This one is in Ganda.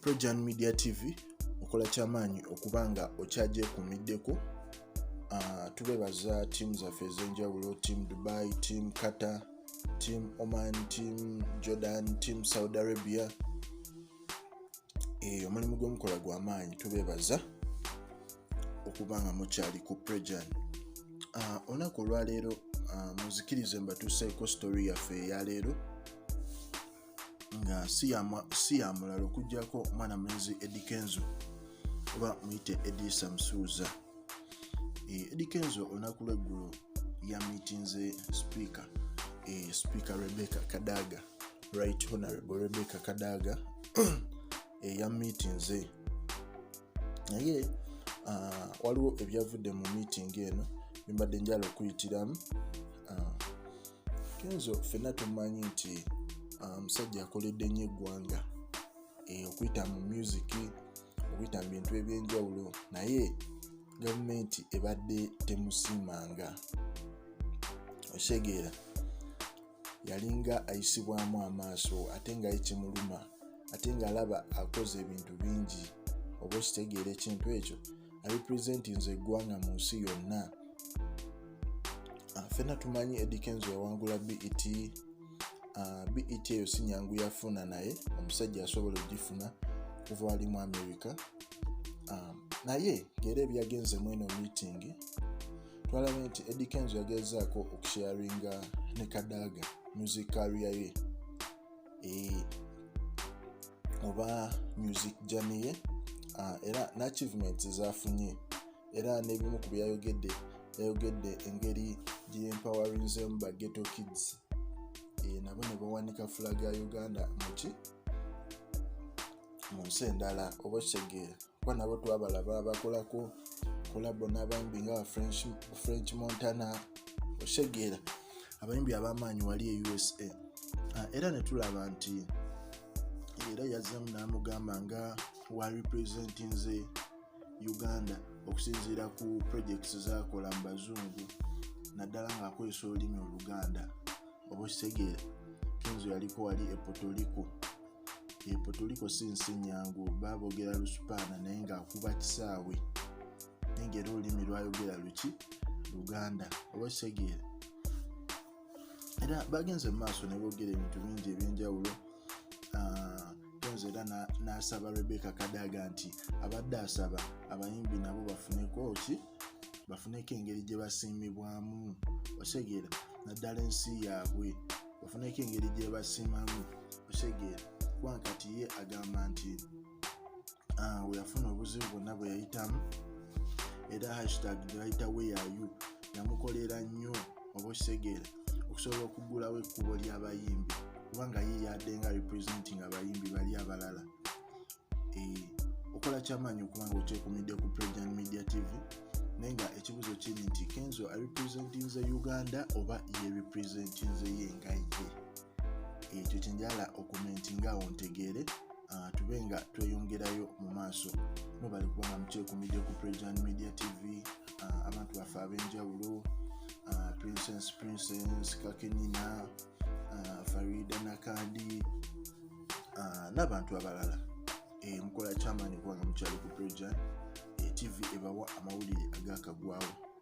Projan Media TV okola kyamaanyi okubanga okyagyekuumiddeko. Tubeebaza team zaffe ez'enjawulo, team Dubai, team Qatar, team Oman, team Jordan, team Saudi Arabia. Omulimu gw'omukola gw'amaanyi, tubeebaza okubanga mukyali ku Projan. Olunaku olwaleero muzikirize mbatuuseeko story yaffe eyaleero nga si ya mulala okuggyako mwana mulenzi Eddy Kenzo oba muyite Eddy Samsuuza. Eddy Kenzo olunaku lw'eggulo yamiitinze speaker Rebecca Kadaaga, Right Honorable Rebecca Kadaaga yamiitinze naye waliwo ebyavudde mu meeting eno bimbadde njala okuyitiramu. Kenzo ffenna tumanyi nti musajja akoledde nnyo eggwanga okuyita mu music, okuyita mu bintu eby'enjawulo, naye gavumenti ebadde temusiimanga. Osegeera yalinga ayisibwamu amaaso ate nga ekimuluma, ate ng'alaba akoze ebintu bingi. Oba okitegeera ekintu ekyo arepresentinze eggwanga mu nsi yonna. Ffenna tumanyi Eddy Kenzo yawangula BET. BET eyo si nyangu yafuna, naye omusajja asobola ogifuna kuva wali mu America. Naye ng'era ebyagenze mu eno meeting twalabye nti Eddy Kenzo yagezaako okusharinga ne Kadaaga music career ye oba music journey ye, era n'achievements zafunye, era n'ebimu ku byayogedde engeri gye-empowerinzemu ba ghetto kids. Nabo ne bawanika flag ya Uganda mu nsi endala. Oba kitegeera kuba nabo twabalaba bakolako kolabo n'abayimbi nga French Montana, osegeera abayimbi ab'amaanyi wali e USA. Era ne tulaba nti era yazzamu n'amugamba nga wa representinze Uganda okusinziira ku projects z'akola mu bazungu, naddala ng'akozesa olulimi Oluganda. Oba kitegeera Kenzo yaliko wali e Puerto Rico si nsi nyangu, baboogera Luspaana naye ng'akuba kisaawe, naye ng'era olulimi lwayogera Luganda. Oba kitegeera era bagenze mu maaso ne boogera ebintu bingi eby'enjawulo. Kenzo era n'asaba Rebecca Kadaaga nti abadde asaba abayimbi nabo bafuneko engeri gye basiimibwamu, osegeera naddala ensi yaabwe bafuneko engeri gye basiimamu, osegeera kuba kati ye agamba nti we yafuna obuzibu bwonna bwe yayitamu, era hashtag gye bayita weyayu yamukolera nnyo, oba okisegeera okusobola okuggulawo ekkubo ly'abayimbi kubanga ye yadde nga representing abayimbi bali abalala. Okola kyamaanyi okubanga okyekuumidde ku Projan Media TV, naye nga ekibuzo kiri nti Kenzo arepresentinze Uganda oba ye representinze ye nga ye? Ekyo kyenjala okumentinga awo ntegeere, tube nga tweyongerayo mu maaso. Mubali kubanga mukyekuumidde ku Projan Media TV, abantu baffe ab'enjawulo, Princess Kakenina, Farida Nakandi n'abantu abalala. Mukola kyamaanyi kubanga mukyali ku Projan TV ebawa amawulire agakagwawo.